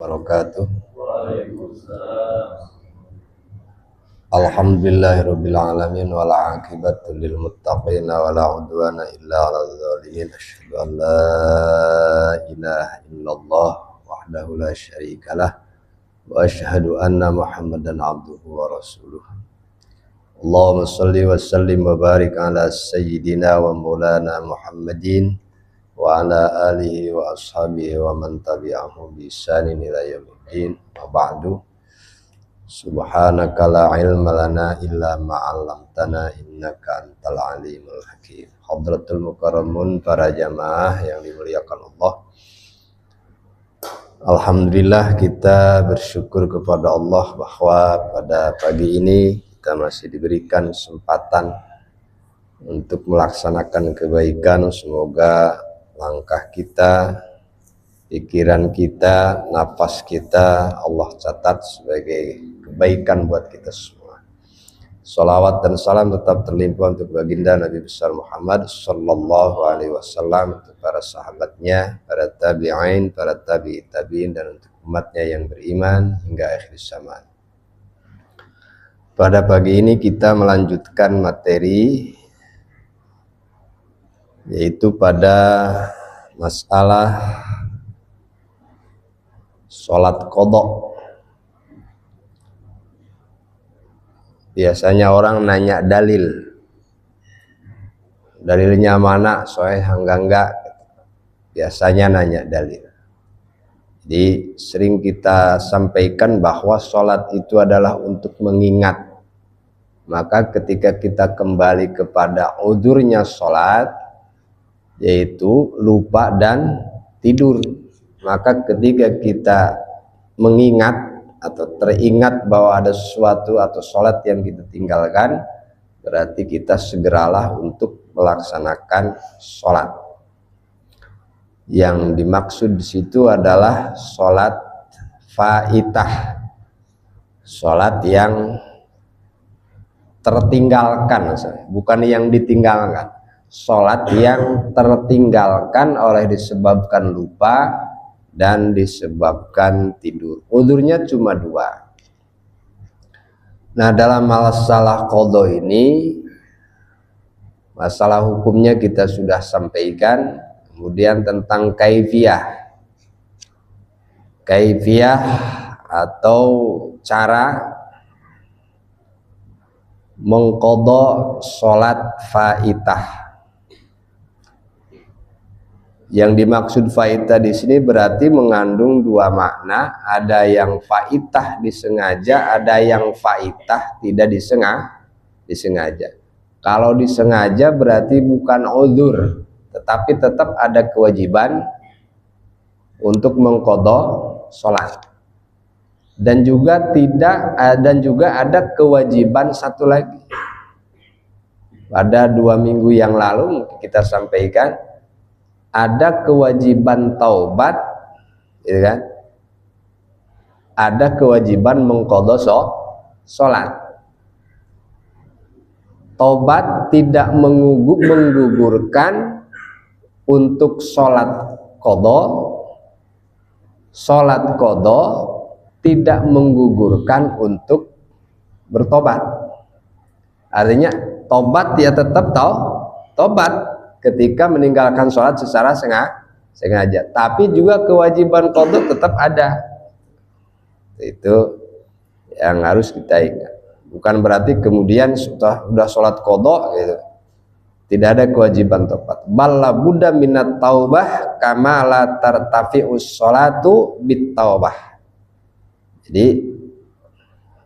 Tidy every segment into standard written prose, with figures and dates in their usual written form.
wabarakatuh. Alhamdulillahirabbil alamin wal aqibatu lil muttaqin wala udwana illa 'alal zalimin. Asyhadu an la ilaha illallah wahdahu la syarikalah wa asyhadu anna Muhammadan abduhu wa rasuluh. Allahumma shalli wa sallim wa barik ala sayyidina wa maulana Muhammadin wa ala alihi wa ashabihi wa man tabi'ahum bi ihsanin ila yaumiddin. Wa ba'du. Subhanaka la ilma lana illa ma 'allamtana innaka antal alimul hakim. Hadratul mukarramun, para jamaah yang dimuliakan Allah. Alhamdulillah, kita bersyukur kepada Allah bahwa pada pagi ini kita masih diberikan kesempatan untuk melaksanakan kebaikan. Semoga langkah kita, pikiran kita, nafas kita Allah catat sebagai kebaikan buat kita semua. Salawat dan salam tetap terlimpah untuk baginda Nabi besar Muhammad sallallahu alaihi wasallam, untuk para sahabatnya, para tabi'in, para tabi'in, dan untuk umatnya yang beriman hingga akhir zaman. Pada pagi ini kita melanjutkan materi, yaitu pada masalah sholat qadha. Biasanya orang nanya dalilnya mana, sahih enggak. Biasanya nanya dalil. Jadi sering kita sampaikan bahwa sholat itu adalah untuk mengingat. Maka ketika kita kembali kepada udhurnya sholat, yaitu lupa dan tidur, maka ketika kita mengingat atau teringat bahwa ada sesuatu atau sholat yang kita tinggalkan, berarti kita segeralah untuk melaksanakan sholat. Yang dimaksud di situ adalah sholat faitah, sholat yang tertinggalkan, bukan yang ditinggalkan. Sholat yang tertinggalkan oleh disebabkan lupa dan disebabkan tidur. Udhurnya cuma dua. Nah, dalam masalah qadha ini, masalah hukumnya kita sudah sampaikan. Kemudian tentang kaifiyah atau cara mengqadha sholat faitah. Yang dimaksud faitah di sini berarti mengandung dua makna. Ada yang faitah disengaja, ada yang faitah tidak disengaja. Kalau disengaja berarti bukan uzur, tetapi tetap ada kewajiban untuk mengqadha sholat. Dan juga ada kewajiban satu lagi. Pada 2 minggu yang lalu kita sampaikan, ada kewajiban taubat, gitu kan? Ada kewajiban mengqadha sholat. Taubat tidak menggugurkan untuk sholat qadha. Sholat qadha tidak menggugurkan untuk bertobat. Artinya tobat ya tetap tobat ketika meninggalkan sholat secara sengaja, tapi juga kewajiban qadha tetap ada. Itu yang harus kita ingat. Bukan berarti kemudian sudah sholat qadha gitu, tidak ada kewajiban tobat. Bal la budda minat taubah kama la tartafi'us sholatu bit taubah. Jadi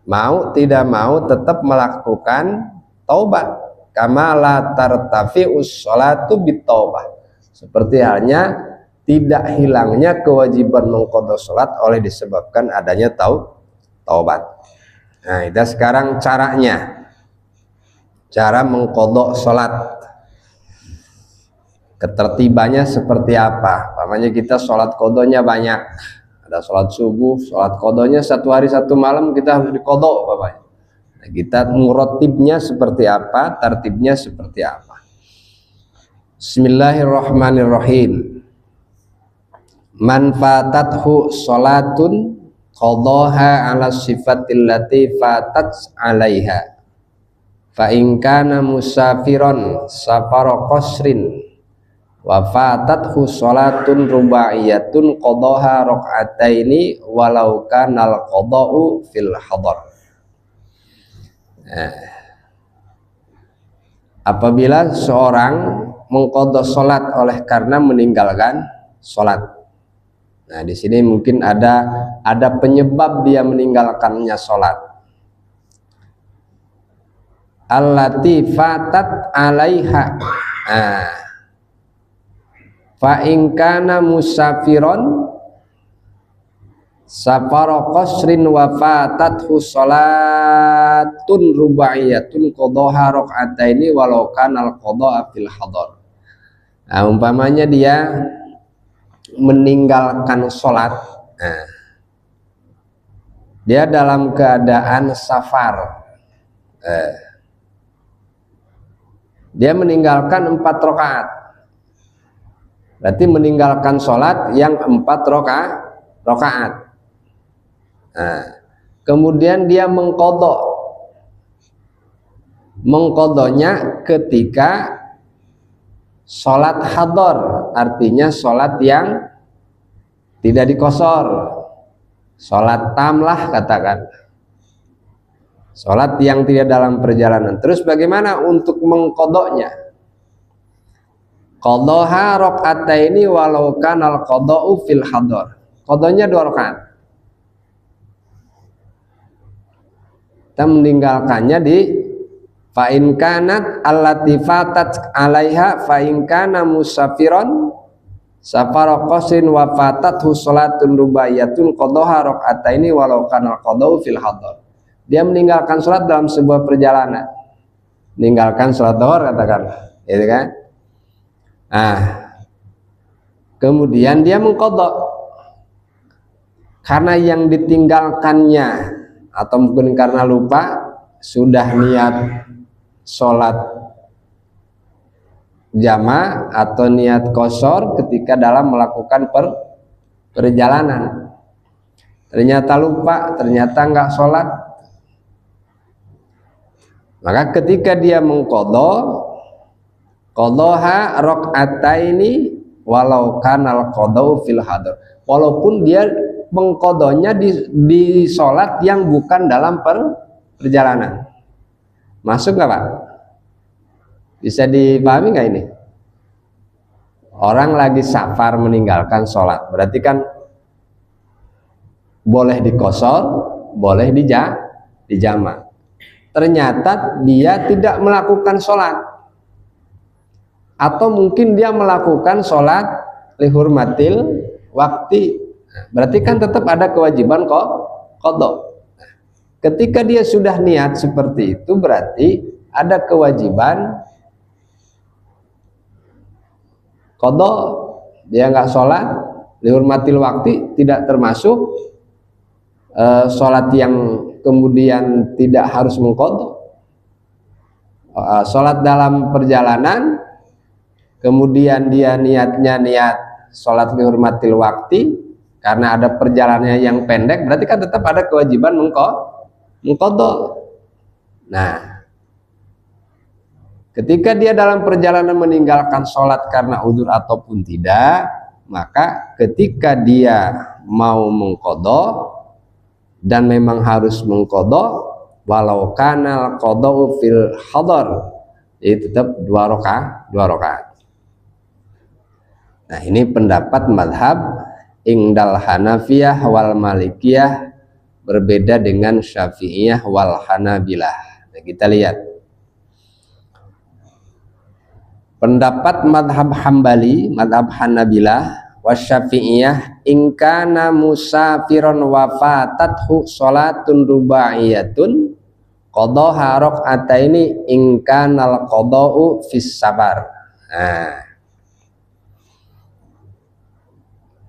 mau tidak mau tetap melakukan taubat. Kama la tartafi'us sholatu bitaubah. Seperti halnya tidak hilangnya kewajiban mengqadha sholat oleh disebabkan adanya taubat. Nah, itu sekarang caranya. Cara mengqadha sholat. Ketertibannya seperti apa? Namanya kita sholat qadhanya banyak. Ada sholat subuh, sholat qadhanya 1 hari 1 malam kita harus diqadha, Bapak. Nah, kita murotibnya seperti apa, tertibnya seperti apa. Bismillahirrahmanirrahim. man fatathu sholatun qadaha ala sifatil lati fatat alaiha fa in kana musafiron safara qasrin wa fatathu sholatun rubaiyatun qadaha rakaataini walau kanal qada'u fil hadar. Apabila seorang mengqadha salat oleh karena meninggalkan salat. Nah, di sini mungkin ada penyebab dia meninggalkannya salat. Allati fatat alaiha. Fa in kana musafiron safara qasrin wa fatathu salatun rubaiyatun qadaha rakaataini walau kanal qada'a fil hadar. Nah, umpamanya dia meninggalkan sholat, dia dalam keadaan safar, dia meninggalkan 4 rakaat, berarti meninggalkan sholat yang 4 rakaat. Kemudian dia mengqadhonya ketika sholat hadar, artinya sholat yang tidak dikosor, sholat tam lah katakan, sholat yang tidak dalam perjalanan. Terus bagaimana untuk mengqadhonya? Qadhaha rakaataini walau kanal qada'u fil hadar. Qadhonya 2 rakaat. Kita meninggalkannya di fa in kanat allati fatat alaiha fa in kana musafiron safara qasrin wa fatathu salatun rubaiyatun qadaha rakaataini walau kana qadau fil hadar. Dia meninggalkan salat dalam sebuah perjalanan, meninggalkan salat zuhur katakan, gitu kan. Kemudian dia mengqadha karena yang ditinggalkannya atau mungkin karena lupa, sudah niat sholat jama atau niat qashar ketika dalam melakukan perjalanan, ternyata lupa, ternyata enggak sholat, maka ketika dia mengqadha, qadhaha rakaataini walau kanal qadau fil hadar, walaupun dia mengqadhonya di sholat yang bukan dalam perjalanan. Masuk nggak Pak? Bisa dipahami nggak ini? Orang lagi safar meninggalkan sholat, berarti kan boleh dikosor, boleh dijama. Ternyata dia tidak melakukan sholat, atau mungkin dia melakukan sholat lihurmatil waktu, berarti kan tetap ada kewajiban qadha. Ketika dia sudah niat seperti itu, berarti ada kewajiban qadha. Dia nggak sholat lihurmatil waktu, tidak termasuk sholat yang kemudian tidak harus mengqadha. Sholat dalam perjalanan, kemudian dia niatnya niat sholat lihurmatil waktu karena ada perjalanannya yang pendek, berarti kan tetap ada kewajiban mengqadha. Nah, ketika dia dalam perjalanan meninggalkan sholat karena udzur ataupun tidak, maka ketika dia mau mengqadha dan memang harus mengqadha, walau kanal qada'u fil hadar, itu tetap 2 rakaat. Nah, ini pendapat madhab ingdal Hanafiyah wal Malikiyah, berbeda dengan Syafi'iyah wal Hanabilah. Nah, kita lihat pendapat madhab Hambali, madhab Hanabilah, wasyafi'iyah ingkana musafiron wafatathu sholatun rubaiyatun qadhaha rakaataini ingkanal qada'u fis safar.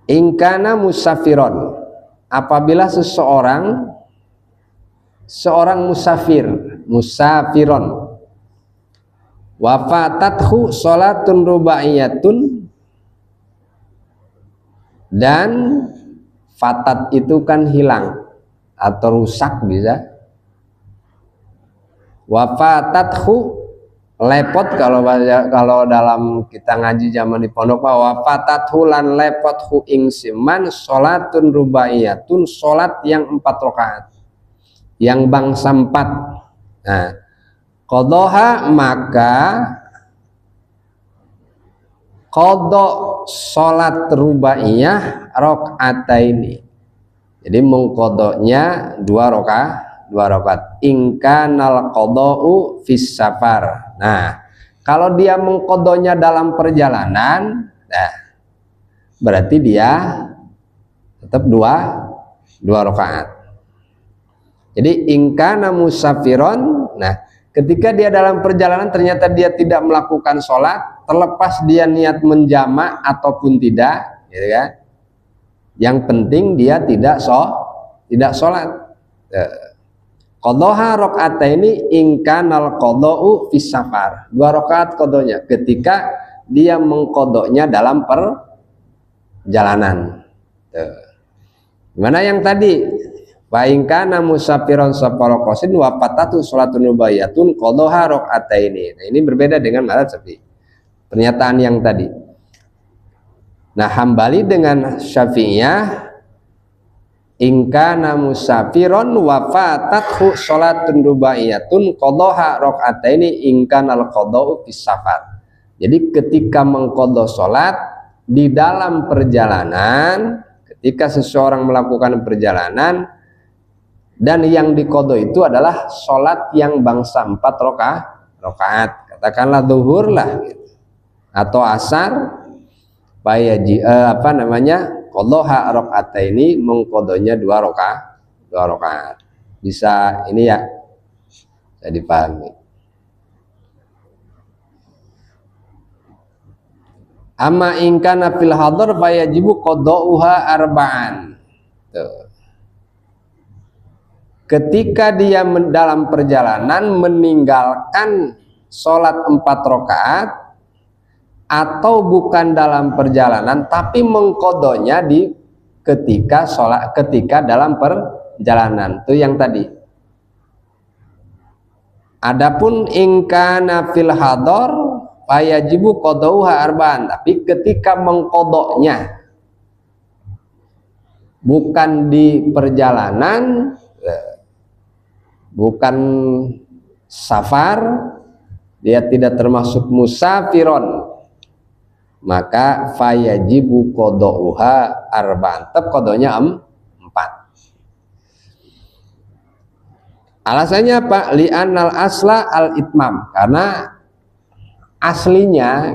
Ingkana musafiron, apabila seorang musafiron wafatathu sholatun rubaiyatun, Dan fatat itu kan hilang atau rusak bisa. Wa fatathu lepot, kalau dalam kita ngaji zaman di pondok, wa fatathu lan lepothu ing siman salatun rubaiyatun, salat yang 4 rakaat, yang bangsa 4. Nah, qadhaha maka kodok sholat rubaiyah rakaataini. Jadi mengkodoknya 2 rakaat. Ingkanal qadau fis safar. Nah, kalau dia mengkodoknya dalam perjalanan, nah, berarti dia tetap 2 rakaat. Jadi ingkana musafiron. Nah, ketika dia dalam perjalanan ternyata dia tidak melakukan sholat, terlepas dia niat menjamak ataupun tidak, gitu kan? Yang penting dia tidak sholat. Qadhaha rakaataini in kanal qadau fis safar. 2 rakaat qadanya ketika dia mengqadanya dalam perjalanan. Gimana yang tadi? Wa in kana musafiron safara qasid wa fatatu salatun rubaiyatun qadhaha rakaataini. Nah, ini berbeda dengan mazhab Syafi'i. Pernyataan yang tadi. Nah, Hambali dengan Syafi'iyah, ingkana musafiron wa fatathu salatun rubaiyatun qadhaha rakaataini ingkanal qadau fis safar. Jadi ketika mengqadha salat di dalam perjalanan, ketika seseorang melakukan perjalanan dan yang diqadha itu adalah salat yang bangsa 4 rakaat. Katakanlah zuhur lah gitu, atau asar, qadhaha rakaataini, mengqadhanya 2 rakaat. Bisa ini ya, bisa dipahami. Amma in kana fil hadar fayajibu qadha'uha arba'an. Tuh. Ketika dia dalam perjalanan meninggalkan sholat 4 rakaat, atau bukan dalam perjalanan tapi mengqadhanya di ketika dalam perjalanan, itu yang tadi. Adapun in kana fil hadar fayajibu qadha'uha arba'an, tapi ketika mengqadhanya bukan di perjalanan, bukan safar, dia tidak termasuk musafiron, maka fayajibu qadha'uha arba'an, tetap qadhanya 4. Alasannya apa? Li'annal asla al-itmam, karena aslinya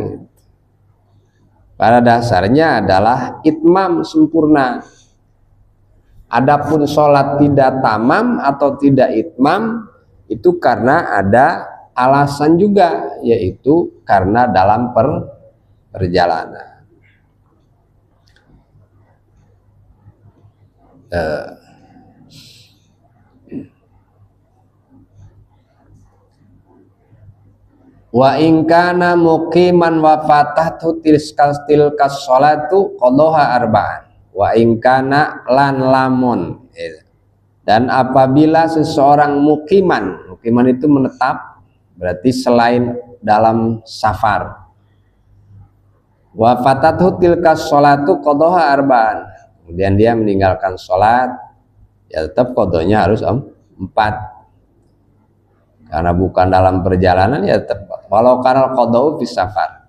pada dasarnya adalah itmam, sempurna. Adapun sholat tidak tamam atau tidak itmam itu karena ada alasan juga, yaitu karena dalam perjalanan. Wa in kana muqiman wa fatahtu tilkas sholatu qadhaha arba'an. Wa in kana lan lamun. Dan apabila seseorang muqiman itu menetap, berarti selain dalam safar. Wa fatathu tilkas sholatu qadhaha arba'an. Kemudian dia meninggalkan sholat, ya tetap qadhanya harus 4. Karena bukan dalam perjalanan, ya tetap walau karal qadau fis safar.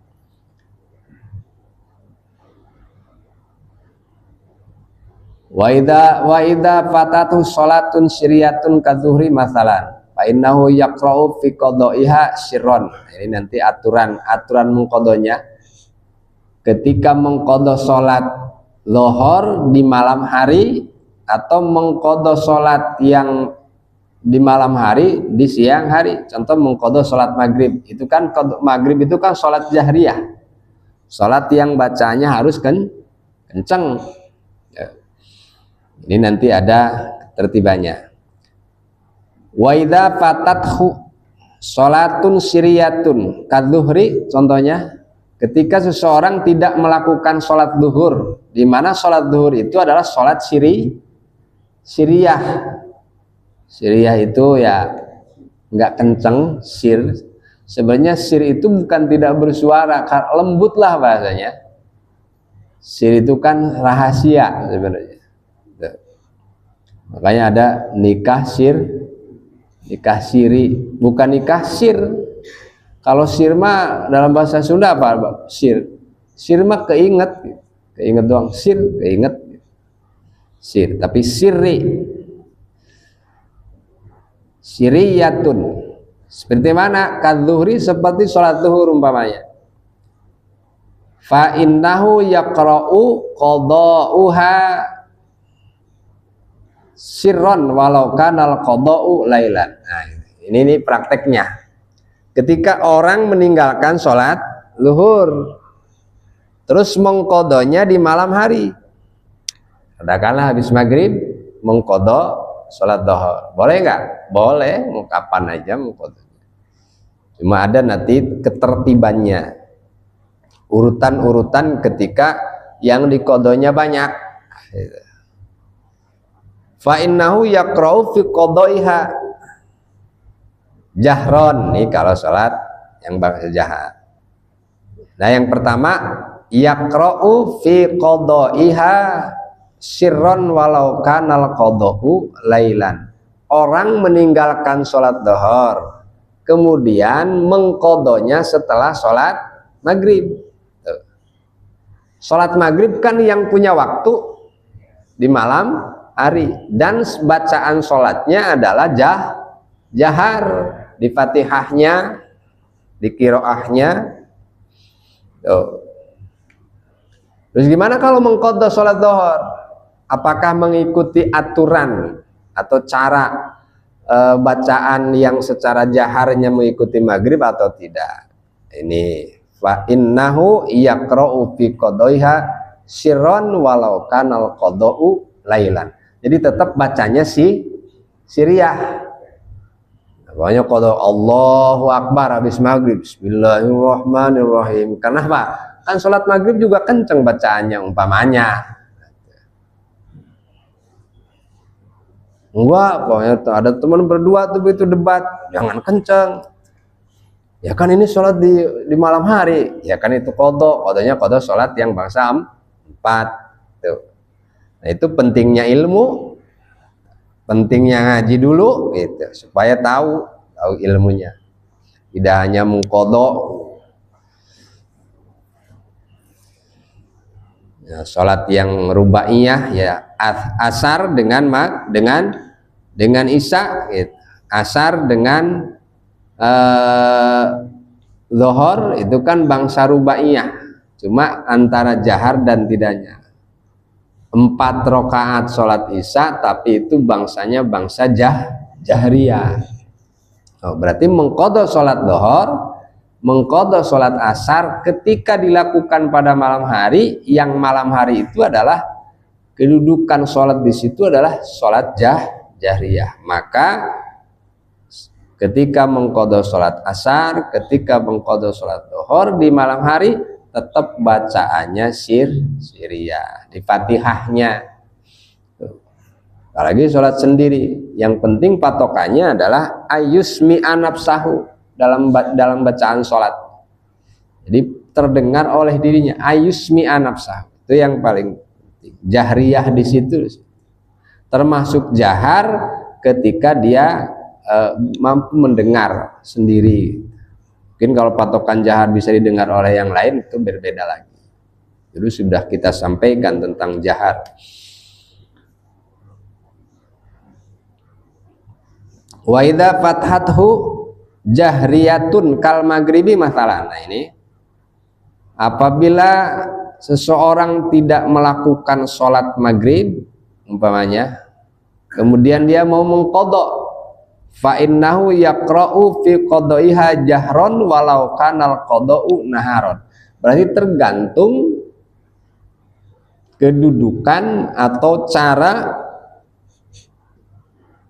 Wa idza fatatu salatun syiriyatun kadzuhri masalan fa innahu yaqra'u fi qada'iha sirron. Ini nanti aturan mengqadanya. Ketika mengqadha salat lohor di malam hari atau mengqadha salat yang di malam hari di siang hari. Contoh mengqadha salat maghrib, itu kan maghrib itu kan salat jahriyah, salat yang bacanya harus kenceng. Ini nanti ada tertibannya. Wa idza fatathu salatun syiriyatun kadzuhri, contohnya ketika seseorang tidak melakukan sholat duhur, di mana sholat duhur itu adalah sholat siriyah. Siriyah itu ya nggak kenceng, sir. Sebenarnya sir itu bukan tidak bersuara, lembut lah bahasanya. Sir itu kan rahasia sebenarnya. Makanya ada nikah sir, nikah siri, bukan nikah sir. Kalau sir mah dalam bahasa Sunda apa? Sir. Sir mah keinget doang. Sir keinget. Sir, tapi sirri. Siriyatun. Seperti mana? Kadzuhri, seperti sholat zuhur umpamanya. Fa innahu yaqra'u qada'uha sirron walau kanal qada'u lailan. Nah, ini prakteknya. Ketika orang meninggalkan sholat zuhur, terus mengkodonya di malam hari, katakanlah habis maghrib mengkodo sholat zuhur, boleh nggak? Boleh, mau kapan aja mengkodo. Cuma ada nanti ketertibannya, urutan-urutan ketika yang dikodonya banyak. Fa innahu yaqra'u fi qada'iha jahron, nih kalau sholat yang bahasa jahar. Nah, yang pertama yaqra'u fi qada'iha sirron walau kanal qada'u lailan. Orang meninggalkan sholat zuhur, kemudian mengkodonya setelah sholat maghrib. Sholat maghrib kan yang punya waktu di malam hari, dan bacaan sholatnya adalah jahar, di fatihahnya, di kiroahnya. Terus gimana kalau mengqadha sholat zuhur? Apakah mengikuti aturan atau cara bacaan yang secara jaharnya mengikuti maghrib atau tidak? Ini fa innahu yaqra'u fi qadaiha sirron walau kanal qada'u lailan. Jadi tetap bacanya siriyah. Pokoknya qada Allahu Akbar habis maghrib, Bismillahirrahmanirrahim. Kenapa? Kan sholat maghrib juga kenceng bacaannya umpamanya. Enggak, pokoknya ada teman berdua tuh itu debat, jangan kenceng. Ya kan ini sholat di malam hari, ya kan itu kodanya sholat yang bangsa 4. Tuh. Nah, itu pentingnya ilmu, pentingnya ngaji dulu, gitu, supaya tahu ilmunya. Tidak hanya mengkodok. Ya, sholat yang rubaiyah ya asar dengan isya, gitu. Asar dengan zuhur itu kan bangsa rubaiyah, cuma antara jahar dan tidaknya. 4 rakaat sholat isya, tapi itu bangsanya bangsa jahriyah. Berarti mengqadha sholat zuhur, mengqadha sholat asar ketika dilakukan pada malam hari, yang malam hari itu adalah kedudukan sholat di situ adalah sholat jahriyah. Maka ketika mengqadha sholat asar, ketika mengqadha sholat zuhur di malam hari, tetap bacaannya siriyah di fatihahnya. Apalagi sholat sendiri, yang penting patokannya adalah ayusmi anafsahu dalam bacaan sholat. Jadi terdengar oleh dirinya, ayusmi anafsahu, itu yang paling penting. Jahriyah di situ termasuk jahar ketika dia mampu mendengar sendiri. Mungkin kalau patokan jahar bisa didengar oleh yang lain, itu berbeda lagi. Jadi sudah kita sampaikan tentang jahar. Wa idza fathathu jahriyatun kal maghribi masalan. Nah, ini apabila seseorang tidak melakukan sholat maghrib umpamanya, kemudian dia mau mengqadha, fa innahu yaqra'u fi qada'iha jahron walau kanal qada'u naharon. Berarti tergantung kedudukan atau cara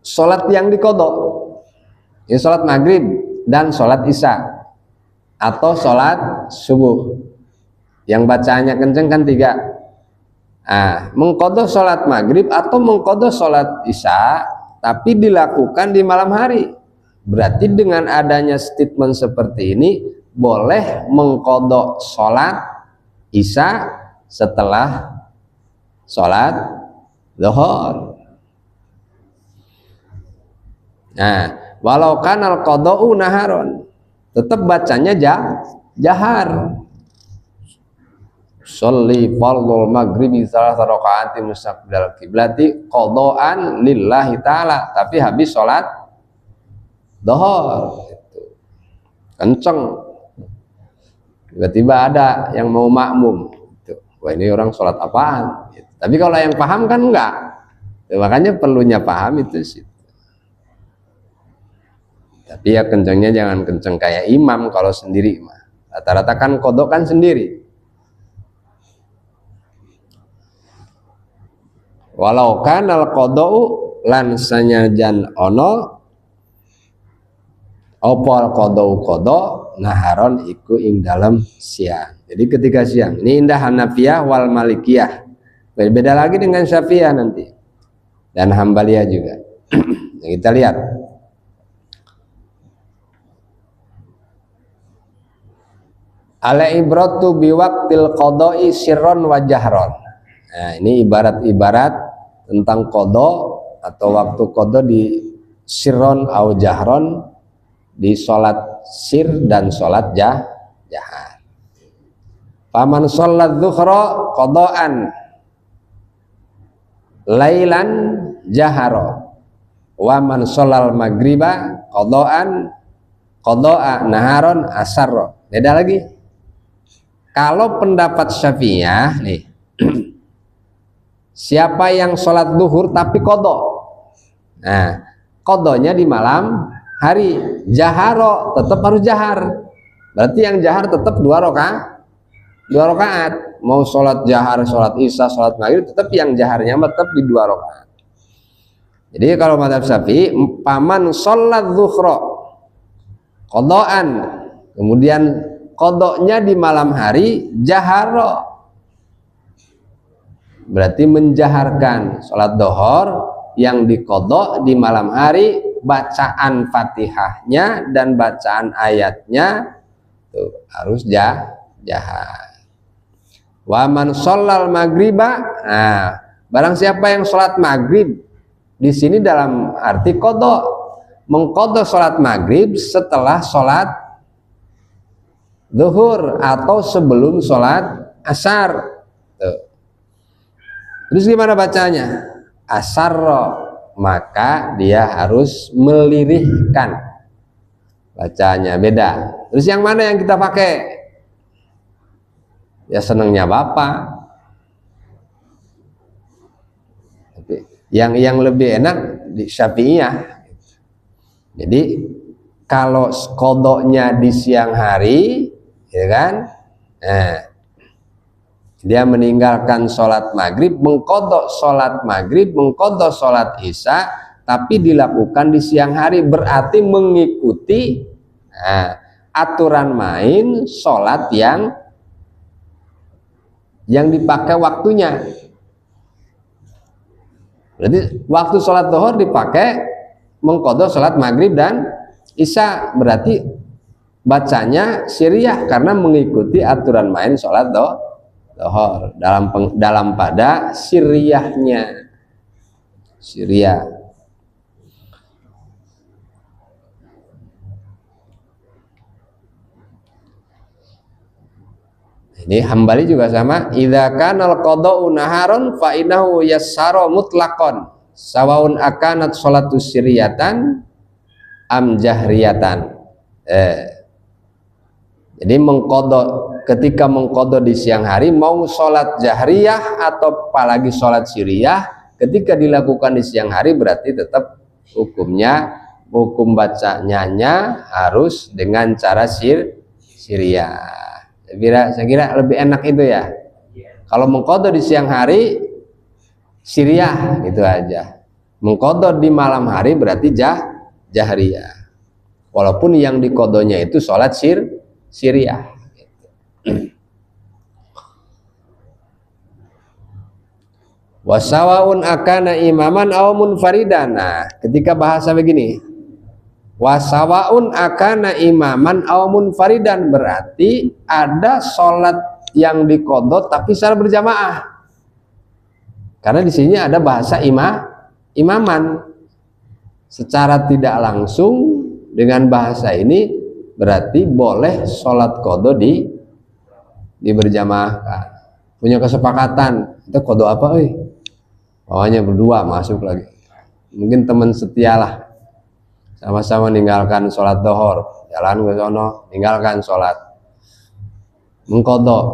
sholat yang diqadha. Ya, sholat maghrib dan sholat isya atau sholat subuh. Yang bacanya kenceng kan 3. Mengqadha sholat maghrib atau mengqadha sholat isya, tapi dilakukan di malam hari. Berarti dengan adanya statement seperti ini, boleh mengqadha sholat isya setelah sholat zuhur. Nah, walau kanal qada'u naharon, tetap bacanya jahar. Sholli fardhul maghribi salasa rakaati mustaqbilal qiblati qadaan lillahi ta'ala, tapi habis sholat dhuhr gitu. Kenceng, tiba-tiba ada yang mau makmum gitu. Wah, ini orang sholat apaan gitu. Tapi kalau yang paham kan enggak, makanya perlunya paham itu sih. Tapi ya kencengnya jangan kenceng kayak imam kalau sendiri mah. Rata-rata kan qadha kan sendiri. Walau kanal qada'u lan sanyajan ono opal qada'u qada naharon iku ing dalam siang. Jadi ketika siang. Ini indah Hanafiyah wal Malikiyah. Berbeda lagi dengan Syafi'iyah nanti. Dan Hambaliyah juga. Kita lihat. Ala ibratu biwaqtil qada'i sirron wa jahron. Nah, ini ibarat-ibarat tentang qadha atau waktu qadha di sirron au jahron, di sholat sir dan sholat jahar. Faman sholat zuhra qadaan lailan jaharo, wa man sholal maghriba qada'a naharon asarro. Beda lagi. Kalau pendapat Syafi'iyah nih, siapa yang sholat duhur tapi qadha, nah qadhanya di malam hari, jaharo tetap harus jahar. Berarti yang jahar tetap 2 rakaat. Mau sholat jahar, sholat isya, sholat maghrib, tetap yang jaharnya tetap di 2 rakaat. Jadi kalau mazhab Syafi'i, paman sholat zuhra qadaan, kemudian qadanya di malam hari, jaharo, berarti menjaharkan sholat dhuhr yang diqadha di malam hari, bacaan Fatihahnya dan bacaan ayatnya tuh harus jahar. Wa man shallal maghriba, nah barang siapa yang sholat maghrib, di sini dalam arti qadha, mengqadha sholat maghrib setelah sholat zuhur atau sebelum sholat asar. Tuh. Terus gimana bacanya? Asarro, maka dia harus melirihkan bacanya. Beda. Terus yang mana yang kita pakai? Ya senangnya Bapak. Yang lebih enak di Syafi'iyah. Jadi kalau qadanya di siang hari, ya kan? Dia meninggalkan sholat maghrib, mengqadha sholat maghrib, mengqadha sholat isya, tapi dilakukan di siang hari, berarti mengikuti aturan main sholat yang dipakai waktunya. Berarti waktu sholat dhuhr dipakai mengqadha sholat maghrib dan isya, berarti bacanya siriyah karena mengikuti aturan main sholat dhuhr dalam pada siriyahnya. Siriyah. Ini Hambali juga sama. Idza kanal qada'u naharon fa innahu yassara mutlaqan sawaun akanat sholatu siriyatan am jahriyatan. Jadi ketika mengqadha di siang hari, mau sholat jahriyah atau apalagi sholat siriyah, ketika dilakukan di siang hari berarti tetap hukum bacanya harus dengan cara siriyah. Saya kira lebih enak itu ya. Kalau mengqadha di siang hari siriyah gitu aja. Mengqadha di malam hari berarti jahriyah. Walaupun yang diqadhanya itu sholat siriyah. Wasawaun akana imaman aw munfaridan. Nah, ketika bahasa begini, wasawaun akana imaman aw munfaridan, berarti ada sholat yang diqadha tapi secara berjamaah. Karena di sini ada bahasa imaman. Secara tidak langsung dengan bahasa ini berarti boleh sholat qadha di berjamaahkan. Punya kesepakatan, itu qadha apa Awalnya berdua masuk lagi. Mungkin teman setialah. Sama-sama meninggalkan sholat dohor, jalan ke sono, meninggalkan sholat mengkodok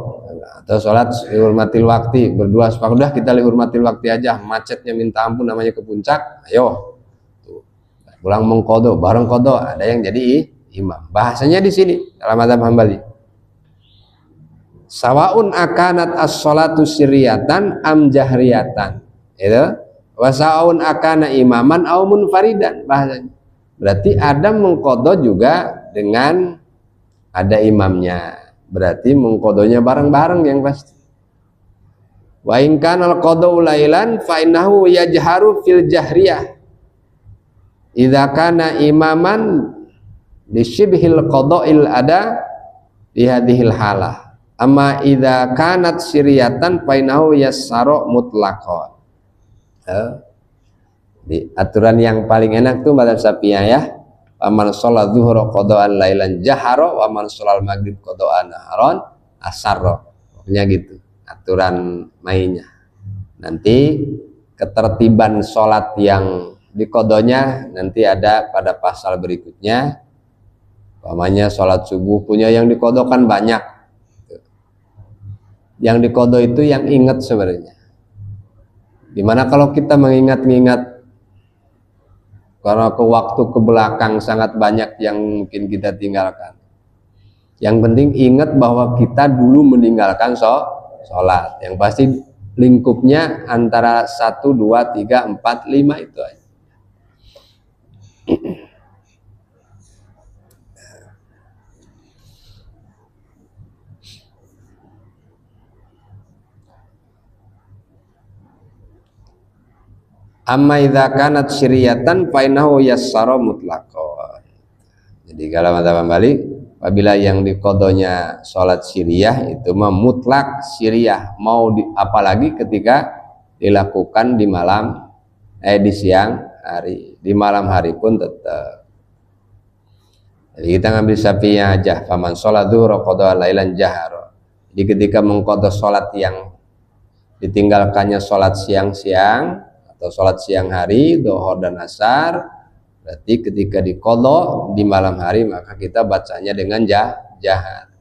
atau sholat lihurmatil waktu, berdua sepakat udah kita lihurmatil waktu aja, macetnya minta ampun namanya ke puncak, ayo tuh, pulang mengkodok, bareng kodok, ada yang jadi imam. Bahasanya di sini dalam mazhab Hambali, sawaun akanat as-sholatu sirriyatan am jahriyatan, itu wasaun akana imaman au munfaridan, bahasanya berarti ada mengqadha juga dengan ada imamnya, berarti mengqadhanya bareng-bareng yang pasti. Wa in kana al-qadha lailan fa innahu yajharu fil jahriyah idza kana imaman li syibhil qada'il ada di hadhil halah, amma idza kanat sirriyatan fa innahu yassaru mutlaqan. Di aturan yang paling enak tuh madzhab Syafi'iyah ya. Aman sholat zuhur qadaan lailan jaharo, aman sholat maghrib qadaan naharon asarro. Pokoknya gitu aturan mainnya. Nanti ketertiban sholat yang diqadanya nanti ada pada pasal berikutnya. Umpamanya sholat subuh punya yang diqadhakan banyak. Yang diqadha itu yang ingat sebenarnya. Dimana kalau kita mengingat-ingat karena ke waktu ke belakang sangat banyak yang mungkin kita tinggalkan. Yang penting ingat bahwa kita dulu meninggalkan sholat. Yang pasti lingkupnya antara 1, 2, 3, 4, 5 itu aja. Amma idza kanat syiriyatan fa innahu yassara mutlaqan. Jadi kalau madzhab Hambali, apabila yang diqadhanya salat syiriyah itu mah mutlak syiriyah, mau apalagi ketika dilakukan di malam di siang hari, di malam hari pun tetap. Jadi kita ngambil Syafi'iyah aja, faman sholat dhuhra qadha lailan jahara. Jadi ketika mengqadha salat yang ditinggalkannya salat siang-siang atau sholat siang hari, dohor dan asar, berarti ketika diqadha di malam hari maka kita bacanya dengan jahar.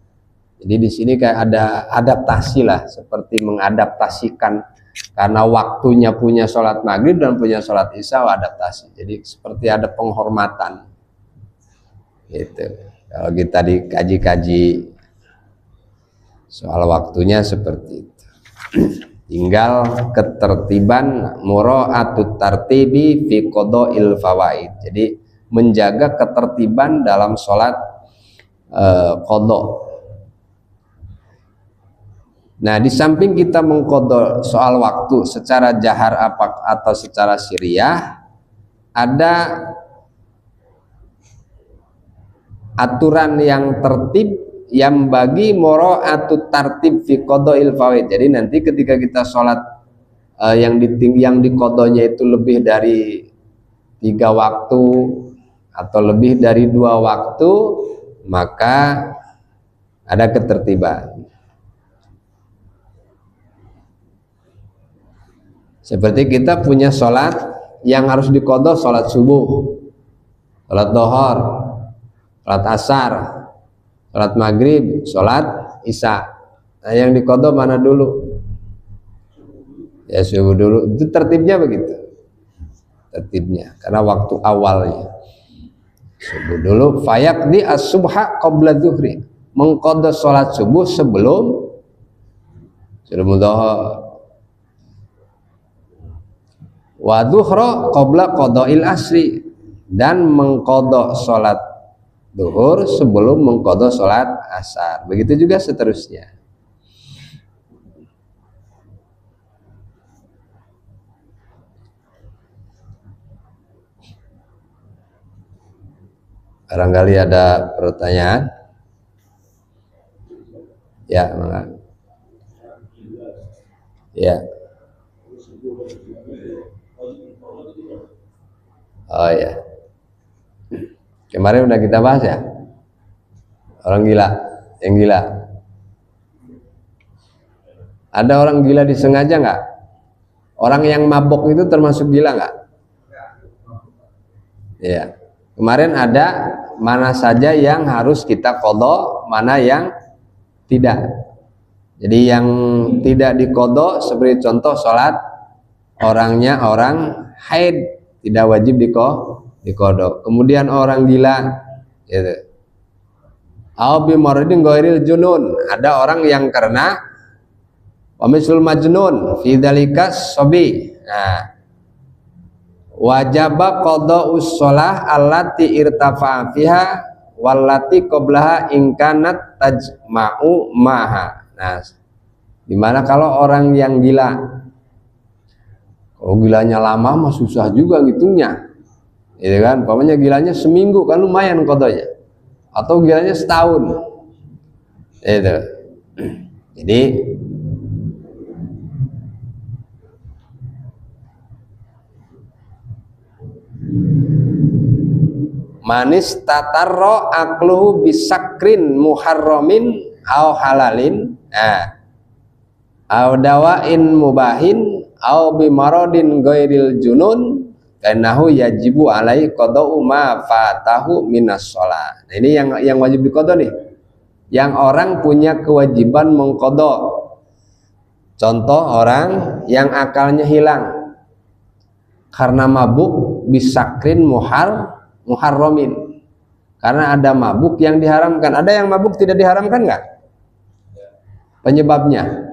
Jadi di sini kayak ada adaptasi lah, seperti mengadaptasikan karena waktunya punya sholat maghrib dan punya sholat isya, adaptasi. Jadi seperti ada penghormatan. Gitu. Kalau kita dikaji-kaji soal waktunya seperti itu. Tinggal ketertiban mura'atut tartibi fi qada'il fawaid. Jadi menjaga ketertiban dalam sholat qadha. Nah, di samping kita mengqadha soal waktu secara jahar atau secara sirriyah, ada aturan yang tertib yang bagi mura'atut tartib fi qada'il fawaid. Jadi nanti ketika kita sholat yang diqadhanya itu lebih dari 3 waktu atau lebih dari 2 waktu, maka ada ketertiban. Seperti kita punya sholat yang harus diqadha, sholat subuh, sholat dohor, sholat asar, sholat maghrib, sholat isya. Nah, yang diqadha mana dulu? Ya subuh dulu. Itu tertibnya begitu. Tertibnya karena waktu awalnya. Subuh dulu. Fayaqdi as-subha qabla zuhri. Mengqadha sholat subuh sebelum dhuhur. Wa dhuhra qabla qada'il asri, dan mengqadha sholat duhur sebelum mengqadha sholat asar. Begitu juga seterusnya. Barangkali ada pertanyaan? Ya, mangga. Ya. Oh ya. Kemarin udah kita bahas ya. Orang gila, yang gila. Ada orang gila disengaja nggak? Orang yang mabok itu termasuk gila nggak? Ya. Kemarin ada mana saja yang harus kita qadha, mana yang tidak. Jadi yang tidak diqadha seperti contoh sholat, orangnya orang haid tidak wajib diqadha. Kemudian orang gila, gitu. Au bi maradin ghairil junun, ada orang yang karena wa mislul majnun fi dzalika sabi. Nah, wajaba qada'us shalah allati irtafa'a fiha wallati qablaha in kanat tajma'u maha. Nah, dimana kalau orang yang gila, kalau gilanya lama mah susah juga ngitungnya, gitu kan? Pokoknya gilanya seminggu kan lumayan qadanya, atau gilanya setahun, itu. Jadi manis tatarro akluhu bisakrin muharramin au halalin, au dawain mubahin au bimarodin ghairil junun kanahu yajibu alai qada'u ma fatahu minas shalah. Nah, ini yang wajib diqadha nih. Yang orang punya kewajiban mengqadha. Contoh orang yang akalnya hilang karena mabuk bisakrin muharramin. Karena ada mabuk yang diharamkan. Ada yang mabuk tidak diharamkan nggak? Penyebabnya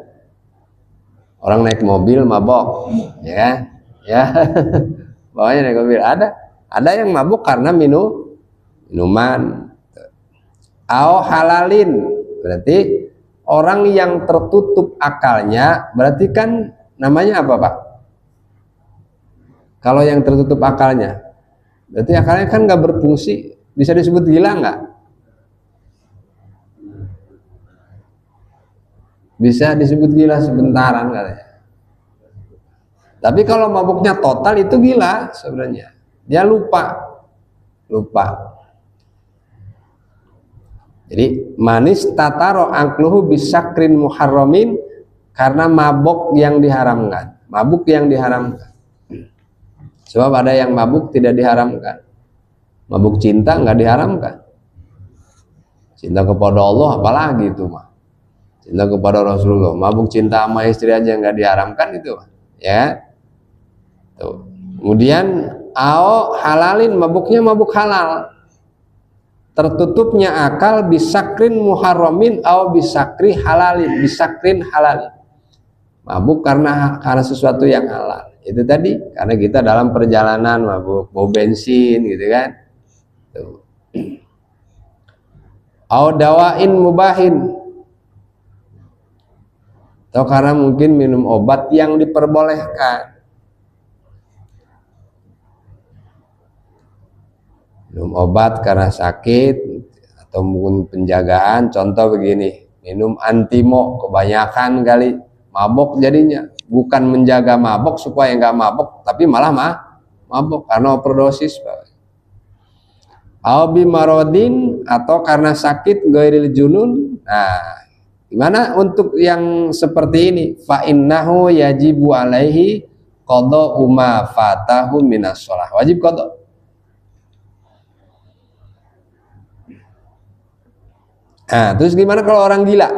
orang naik mobil mabok, ya, ya, bawanya naik mobil. Ada yang mabuk karena minuman. Au halalin, berarti orang yang tertutup akalnya, berarti kan namanya apa, Pak? Kalau yang tertutup akalnya, berarti akalnya kan nggak berfungsi, bisa disebut gila nggak? Bisa disebut gila sebentaran katanya. Tapi kalau mabuknya total itu gila sebenarnya. Dia lupa. Jadi manis tataro angkluhu bisakrin muharramin, karena mabuk yang diharamkan. Sebab ada yang mabuk tidak diharamkan. Mabuk cinta nggak diharamkan. Cinta kepada Allah apalagi itu mah. Cinta kepada Rasulullah. Mabuk cinta sama istri aja nggak diharamkan itu, ya. Tuh. Kemudian halalin, mabuknya mabuk halal. Tertutupnya akal bisakrin muharramin bisakrin halalin. Mabuk karena sesuatu yang halal. Itu tadi karena kita dalam perjalanan mabuk, bau bensin gitu kan. Tuh. Dawain mubahin, atau karena mungkin minum obat yang diperbolehkan. Minum obat karena sakit atau mungkin penjagaan, contoh begini, minum antimo kebanyakan kali, mabok jadinya. Bukan menjaga mabok supaya nggak mabok, tapi malah mabok karena overdosis. Albi marodin, atau karena sakit ghairil junun. Nah, gimana untuk yang seperti ini? Fa innahu yajibu alaihi qada'u ma fatahu minas shalah. Wajib qadha. Nah, terus gimana kalau orang gila?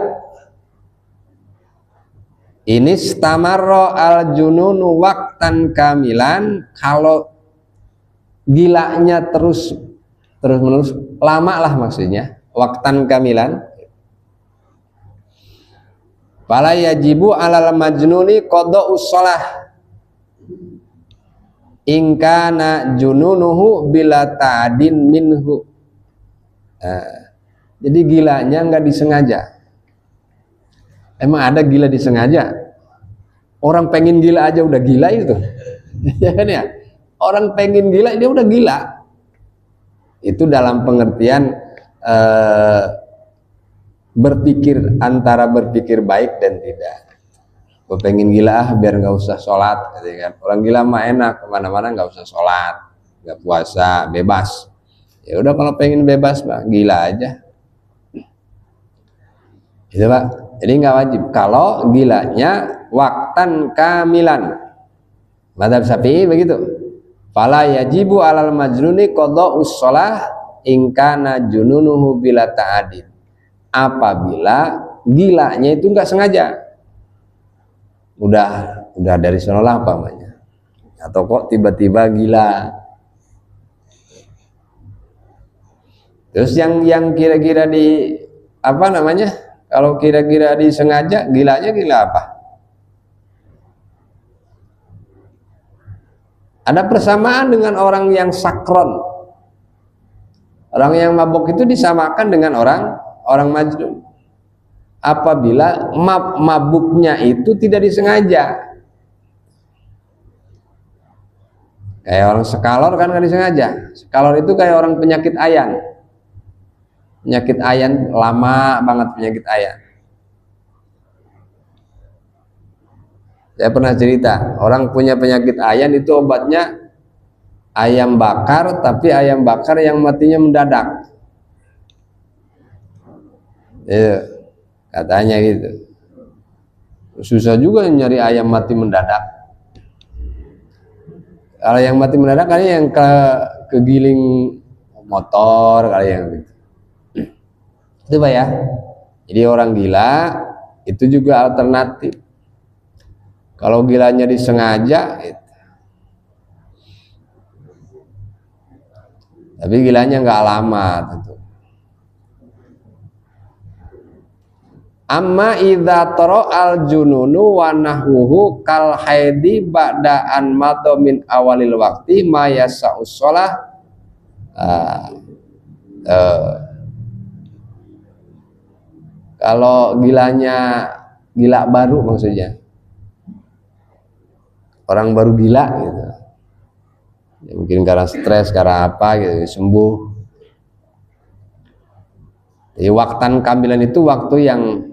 Ini stamarro al jununu waktan kamilan, kalau gilanya terus menerus, lama lah maksudnya, waktan kamilan. Fala yajibu alal majnuni qada'us shalah in kana jununuhu bila ta'din minhu. Jadi gilanya nggak disengaja. Emang ada gila disengaja? Orang pengen gila aja udah gila itu. Ya kan ya? Orang pengen gila dia udah gila. Itu dalam pengertian berpikir, antara berpikir baik dan tidak. Gue pengen gila biar nggak usah sholat, kan. Orang gila mah enak, kemana-mana nggak usah sholat, nggak puasa, bebas. Ya udah, kalau pengen bebas mah gila aja. Itu Pak. Jadi nggak wajib. Kalau gilanya waktan kamilan, madzhab Syafi'i begitu. Fala yajibu alal majnuni qada'us shalah in kana jununuhu bila ta'adid. Apabila gilanya itu nggak sengaja. Udah dari sonolah namanya, atau kok tiba-tiba gila. Terus yang kira-kira di apa namanya, kalau kira-kira disengaja, gilanya gila apa? Ada persamaan dengan orang yang sakron. Orang yang mabuk itu disamakan dengan orang majnun apabila mabuknya itu tidak disengaja. Kayak orang skalor kan nggak disengaja. Skalor itu kayak orang penyakit ayan. Penyakit ayan, lama banget penyakit ayan. Saya pernah cerita, orang punya penyakit ayan itu obatnya ayam bakar, tapi ayam bakar yang matinya mendadak. Katanya gitu. Susah juga nyari ayam mati mendadak. Kalau yang mati mendadak kali yang kegiling motor kali yang gitu. Itu Pak ya. Jadi orang gila itu juga alternatif. Kalau gilanya disengaja gitu. Tapi gilanya nggak lama tentu. Amma idza tara al jununu wa nahwuhu kal haidi ba'da an madha min awalil waqti ma yasa'us shalah. Kalau gilanya gila baru, maksudnya orang baru gila gitu ya, mungkin karena stres, karena apa gitu, sembuh. Jadi waktan kamilan itu waktu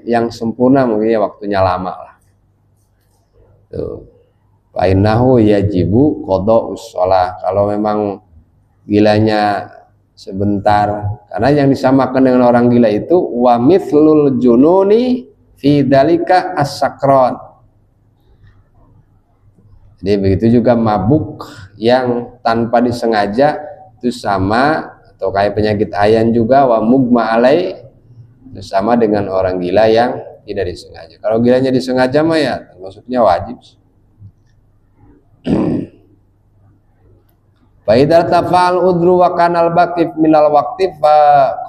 yang sempurna, mungkin ya waktunya lama lah. Tuh. Fainahu yajibu qada'us shalah. Kalau memang gilanya sebentar, karena yang disamakan dengan orang gila itu wa mithlul jununi fi dzalika as-sakron. Jadi begitu juga mabuk yang tanpa disengaja itu sama, atau kayak penyakit ayan juga, wa mugma alai, itu sama dengan orang gila yang tidak disengaja. Kalau gilanya disengaja mah ya maksudnya wajib. Fa idza tafal udru wa kanal baqif minal waqti fa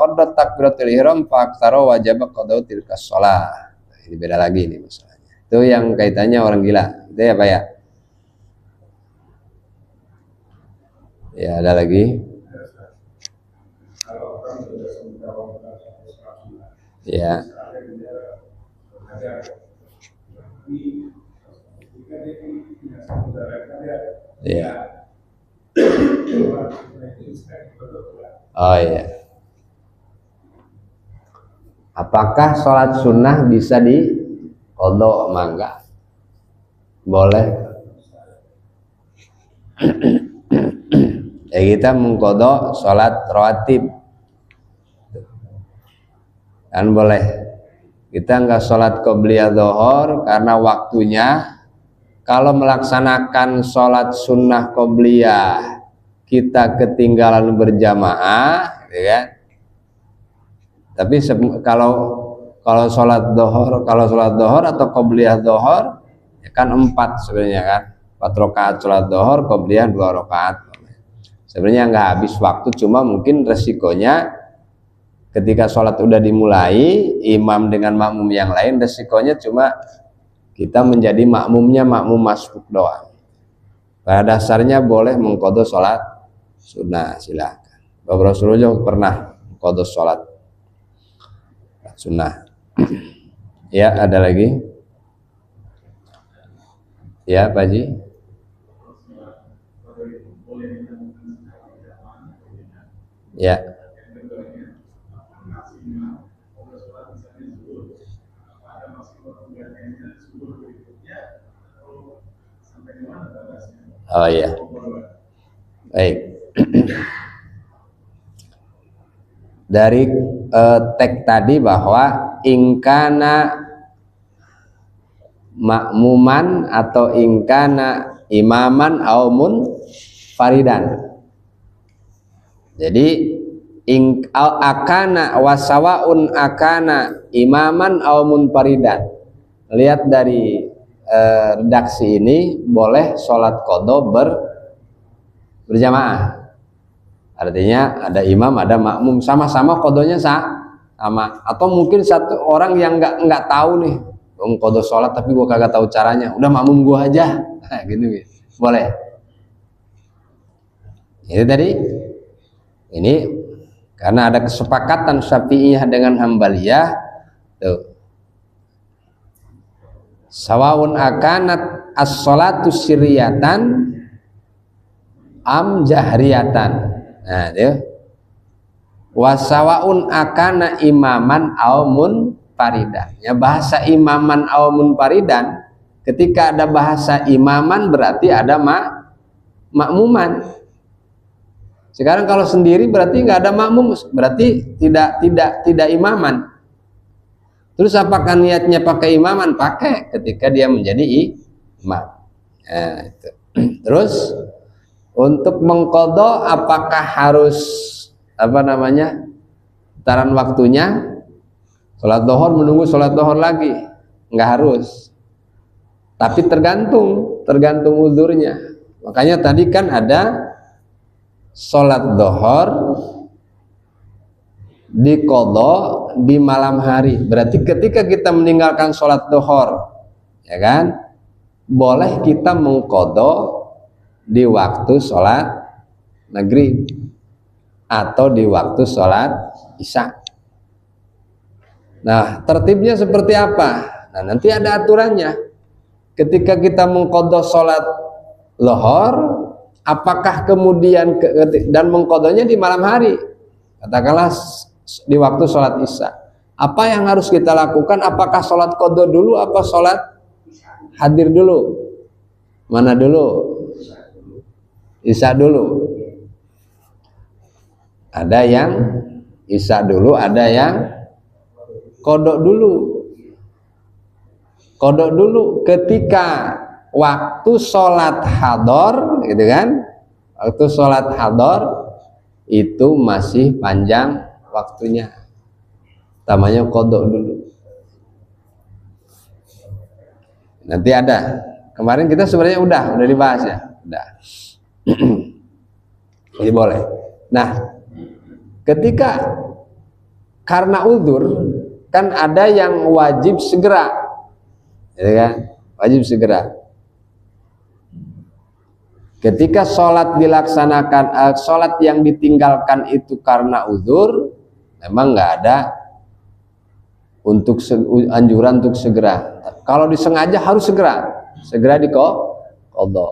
qaddat takbiratul ihram fa aktsara wajib qadau tilka shalah. Ini beda lagi nih masalahnya. Itu yang kaitannya orang gila. Itu ya Pak ya. Ya, ada lagi. Ya. Ya. Oh iya. Apakah sholat sunnah bisa diqadha? Mangga boleh. Ya, kita mengqadha sholat rawatib kan boleh. Kita enggak sholat qobliyah dhuhur karena waktunya. Kalau melaksanakan sholat sunnah qobliyah kita ketinggalan berjamaah, gitu kan? Tapi kalau sholat dhuhur atau qobliyah dhuhur ya kan 4 sebenarnya kan, 4 rakaat sholat dhuhur, qobliyah 2 rakaat. Sebenarnya nggak habis waktu, cuma mungkin resikonya ketika sholat udah dimulai imam dengan makmum yang lain, resikonya cuma kita menjadi makmum masbuk doang. Pada dasarnya boleh mengqadha sholat sunnah, silakan. Bapak Rasulullah pernah mengqadha sholat sunnah. Ya, ada lagi? Ya, Pak Haji. Ya. Oh iya. Baik. Dari teks tadi bahwa ingkana makmuman atau ingkana imaman aumun faridan. Jadi akana wasawaun akana imaman aumun faridan. Lihat dari redaksi ini boleh sholat qadha berjamaah. Artinya ada imam, ada makmum, sama-sama qadhanya sama. Atau mungkin satu orang yang nggak tahu nih, qadha sholat tapi gua kagak tahu caranya, udah makmum gua aja, nah, gitu. Boleh. Ini tadi, ini karena ada kesepakatan Syafi'iyah dengan Hambaliyah, tuh. Sawa'un akanat as-sholatu sirriyatan am jahriyatan. Nah, dia wasawaun akana imaman aumun faridan. Ya, bahasa imaman aumun faridan, ketika ada bahasa imaman berarti ada makmuman. Sekarang kalau sendiri berarti nggak ada makmum, berarti tidak imaman. Terus apakah niatnya pakai imaman? Pakai ketika dia menjadi imam. Nah, itu. Terus untuk mengqadha apakah harus putaran waktunya? Sholat dhuhur menunggu sholat dhuhur lagi? Nggak harus. Tapi tergantung uzurnya. Makanya tadi kan ada sholat dhuhur diqadha di malam hari. Berarti ketika kita meninggalkan sholat dhuhur, ya kan, boleh kita mengqadha di waktu sholat maghrib atau di waktu sholat isya. Nah, tertibnya seperti apa? Nah, nanti ada aturannya. Ketika kita mengqadha sholat lohor, apakah kemudian dan mengqadhanya di malam hari, katakanlah di waktu sholat isya, apa yang harus kita lakukan? Apakah sholat qadha dulu, apa sholat hadir dulu? Mana dulu? Isya dulu. Ada yang isya dulu, ada yang qadha dulu. Qadha dulu ketika waktu sholat hadar, gitu kan? Waktu sholat hadar itu masih panjang waktunya, namanya qadha dulu. Nanti ada. Kemarin kita sebenarnya udah dibahas ya, udah. Ini boleh. Nah, ketika karena uzur kan ada yang wajib segera, ya kan? Wajib segera. Ketika sholat dilaksanakan, sholat yang ditinggalkan itu karena uzur, memang nggak ada untuk anjuran untuk segera. Kalau disengaja harus segera diqadha.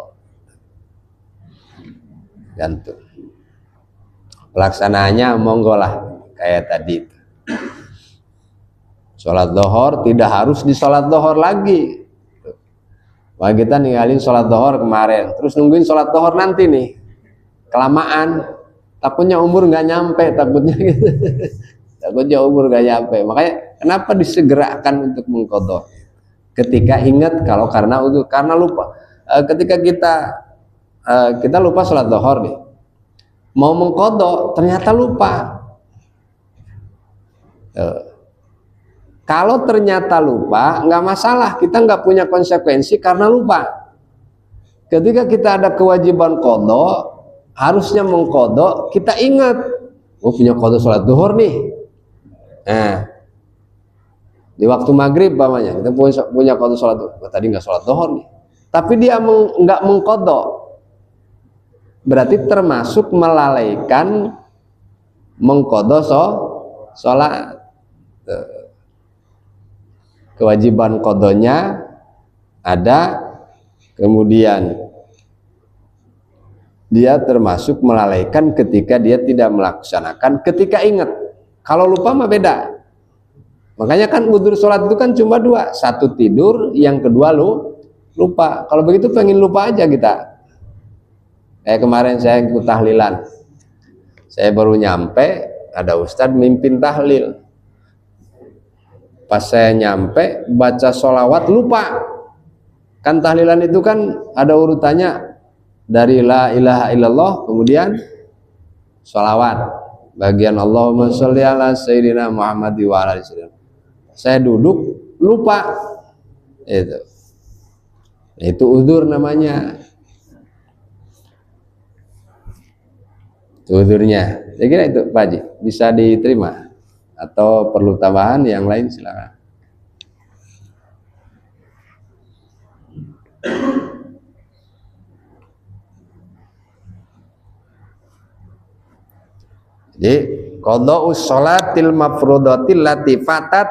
Gantung. Pelaksanaannya monggo lah kayak tadi. Sholat dhuhur tidak harus di sholat dhuhur lagi. Wah, kita ninggalin sholat dhuhur kemarin, terus nungguin sholat dhuhur nanti nih, kelamaan, takutnya umur nggak nyampe, takutnya gitu. Takutnya umur nggak nyampe. Makanya kenapa disegerakan untuk mengqadha? Ketika ingat, kalau karena lupa. Ketika kita lupa sholat dhuhur nih, mau mengqadha ternyata lupa. Kalau ternyata lupa, nggak masalah, kita nggak punya konsekuensi karena lupa. Ketika kita ada kewajiban qadha, harusnya mengqadha, kita ingat, punya qadha sholat dhuhur nih. Nah, di waktu maghrib pamannya, kita punya qadha sholat dhuhur. Tadi nggak sholat dhuhur nih, tapi dia nggak mengqadha, berarti termasuk melalaikan mengqadha sholat. Kewajiban qadhanya ada, kemudian dia termasuk melalaikan ketika dia tidak melaksanakan ketika ingat. Kalau lupa mah beda. Makanya kan udzur sholat itu kan cuma dua, satu tidur, yang kedua lupa. Kalau begitu pengen lupa aja kita. Kayak kemarin saya ikut tahlilan, saya baru nyampe, ada ustadz mimpin tahlil. Pas saya nyampe baca sholawat lupa. Kan tahlilan itu kan ada urutannya dari la ilaha illallah, kemudian sholawat, bagian Allahumma sholli ala sayyidina Muhammad wa ala alihi wasallam. Saya duduk lupa, itu udzur namanya, itu udzurnya. Saya kira itu Pak Haji bisa diterima atau perlu tambahan yang lain silakan. Jadi qada'us sholatil mafrudatil lati fatat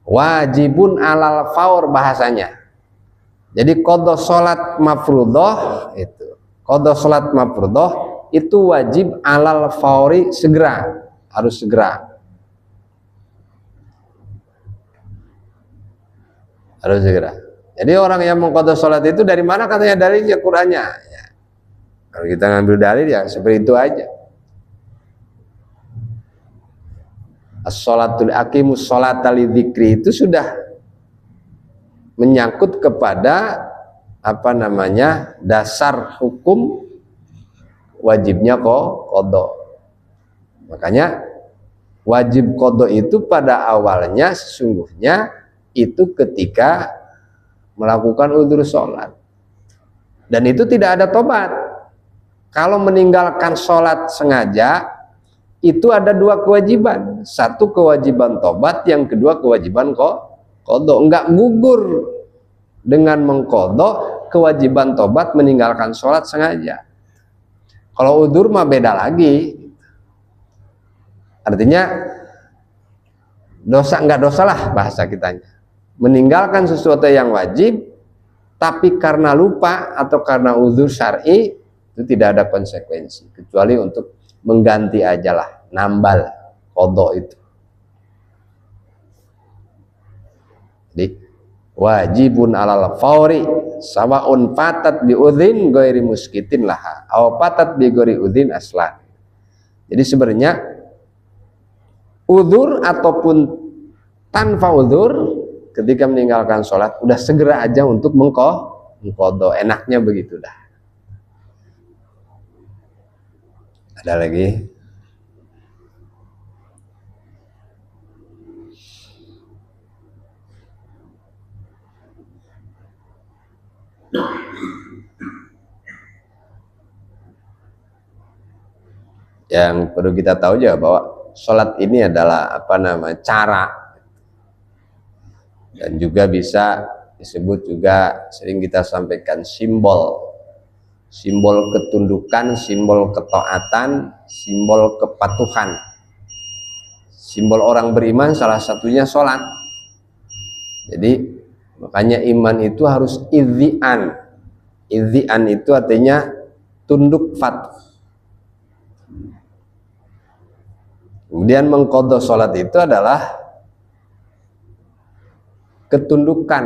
wajibun alal faur bahasanya. Jadi qada sholat mafrudah itu, qada sholat mafrudah itu wajib alal fauri, segera, harus segera. Harus segera. Jadi orang yang mengqada sholat itu dari mana katanya dalilnya? Qur'annya. Ya. Kalau kita ngambil dalil ya seperti itu aja. As-sholatul aqimus sholata lidzikri itu sudah menyangkut kepada apa namanya dasar hukum wajibnya qada. Makanya wajib qada itu pada awalnya sesungguhnya itu ketika melakukan udzur sholat, dan itu tidak ada tobat. Kalau meninggalkan sholat sengaja itu ada dua kewajiban, satu kewajiban tobat, yang kedua kewajiban qada. Enggak gugur dengan mengqada kewajiban tobat meninggalkan sholat sengaja. Kalau udzur mah beda lagi, artinya dosa enggak dosa lah bahasa kitanya, meninggalkan sesuatu yang wajib tapi karena lupa atau karena udzur syar'i itu tidak ada konsekuensi kecuali untuk mengganti aja lah, nambal qada itu. Jadi wajibun alal fauri sawaun fatat bi udzin ghairi muskitin laha aw fatat bi ghairi udzin aslan. Jadi sebenarnya udzur ataupun tanpa udzur ketika meninggalkan sholat udah segera aja untuk mengqada, enaknya begitu dah. Ada lagi? Yang perlu kita tahu juga bahwa sholat ini adalah apa namanya cara, dan juga bisa disebut juga sering kita sampaikan simbol ketundukan, simbol ketaatan, simbol kepatuhan. Simbol orang beriman salah satunya sholat. Jadi makanya iman itu harus idzian. Idzian itu artinya tunduk patuh. Kemudian mengqada sholat itu adalah ketundukan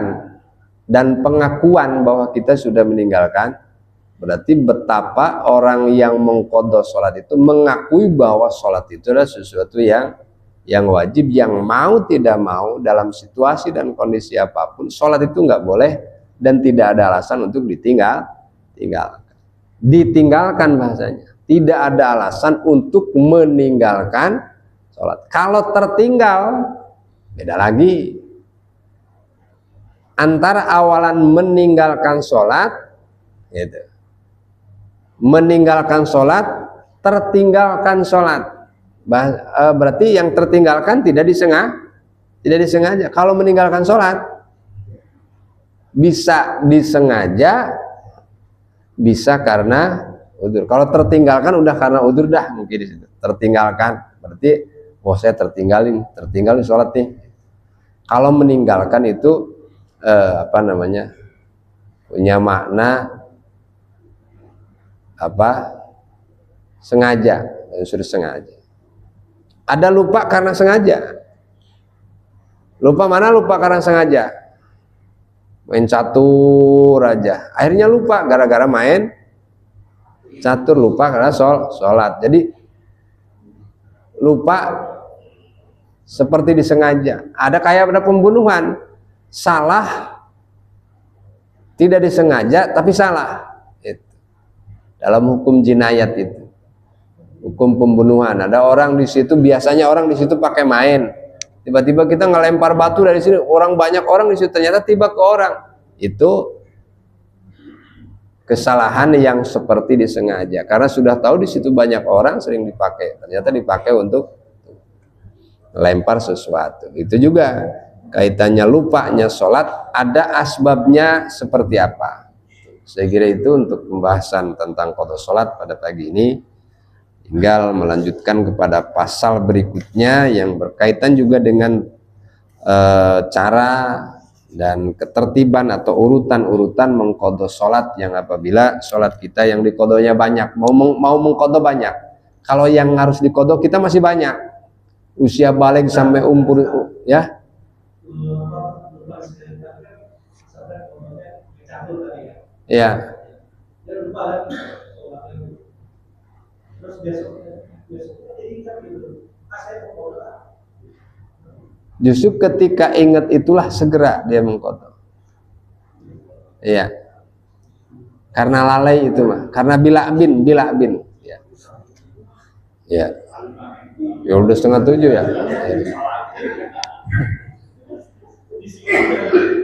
dan pengakuan bahwa kita sudah meninggalkan. Berarti betapa orang yang mengqada sholat itu mengakui bahwa sholat itu adalah sesuatu yang wajib, yang mau tidak mau dalam situasi dan kondisi apapun sholat itu nggak boleh dan tidak ada alasan untuk ditinggalkan bahasanya. Tidak ada alasan untuk meninggalkan sholat. Kalau tertinggal beda lagi. Antara awalan meninggalkan sholat gitu, meninggalkan sholat, tertinggalkan sholat, berarti yang tertinggalkan tidak disengaja. Kalau meninggalkan sholat bisa disengaja, bisa karena udzur. Kalau tertinggalkan udah karena udzur dah, mungkin di situ tertinggalkan berarti saya tertinggalin sholat nih. Kalau meninggalkan itu apa namanya punya makna sengaja, unsur sengaja. Ada lupa karena sengaja. Lupa mana? Lupa karena sengaja. Main catur aja, akhirnya lupa gara-gara main catur, lupa karena sholat. Jadi lupa seperti disengaja. Ada kayak ada pembunuhan, salah tidak disengaja tapi salah. Itu dalam hukum jinayat itu, hukum pembunuhan. Ada orang di situ, biasanya orang di situ pakai main. Tiba-tiba kita ngelempar batu dari sini, banyak orang di situ, ternyata tiba ke orang. Itu kesalahan yang seperti disengaja, karena sudah tahu di situ banyak orang, sering dipakai. Ternyata dipakai untuk lempar sesuatu. Itu juga kaitannya lupanya sholat, ada asbabnya seperti apa. Saya kira itu untuk pembahasan tentang qada sholat pada pagi ini. Tinggal melanjutkan kepada pasal berikutnya yang berkaitan juga dengan cara dan ketertiban atau urutan-urutan mengqadha sholat, yang apabila sholat kita yang diqadhanya banyak, mau mengqadha banyak. Kalau yang harus diqadha kita masih banyak, usia balik sampai umur ya. Ya. Justru ketika ingat itulah segera dia mengqadha. Iya. Karena lalai itu mah, karena bila bin. Ya. Ya. Ya udah 6:30 ya.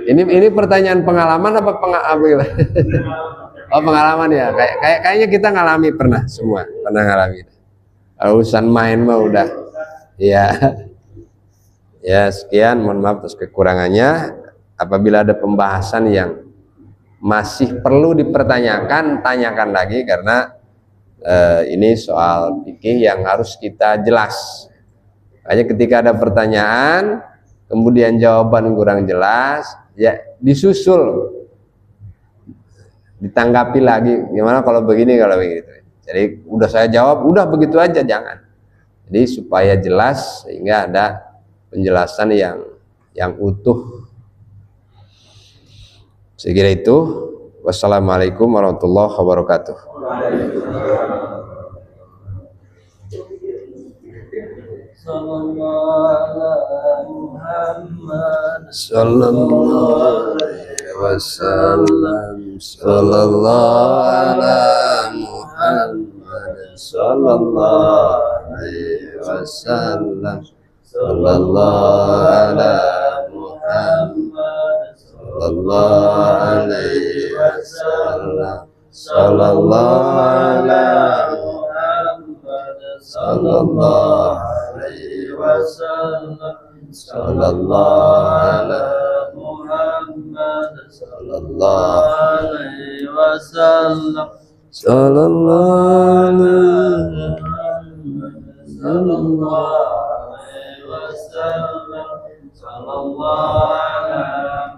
Ini pertanyaan pengalaman apa pengalaman? Oh, pengalaman ya. Kayaknya kita ngalami pernah ngalami. Urusan main mah udah. Ya. Ya, sekian, mohon maaf atas kekurangannya. Apabila ada pembahasan yang masih perlu dipertanyakan, tanyakan lagi, karena ini soal fikih yang harus kita jelas. Hanya ketika ada pertanyaan, kemudian jawaban kurang jelas, ya disusul, ditanggapi lagi, gimana kalau begini, kalau begitu. Jadi udah saya jawab, udah begitu aja, jangan. Jadi supaya jelas, sehingga ada penjelasan yang utuh. Saya kira itu. Wassalamualaikum warahmatullahi wabarakatuh. Sallallahu alaihi wasallam. Sallallahu ala Muhammad. Sallallahu alaihi wasallam. Sallallahu ala Muhammad. Sallallahu alaihi wasallam. Sallallahu ala Muhammad. Sallallahu alaihi wasallam. Sallallahu ala Muhammad. Sallallahu alaihi wasallam. Sallallahu ala Muhammad. Sallallahu alaihi wasallam. Sallallahu ala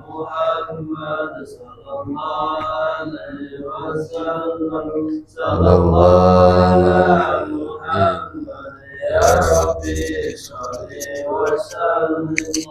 Muhammad. Sallallahu alaihi wasallam. Sallallahu ala Muhammad. Ya Rabbi sholli wa sallim.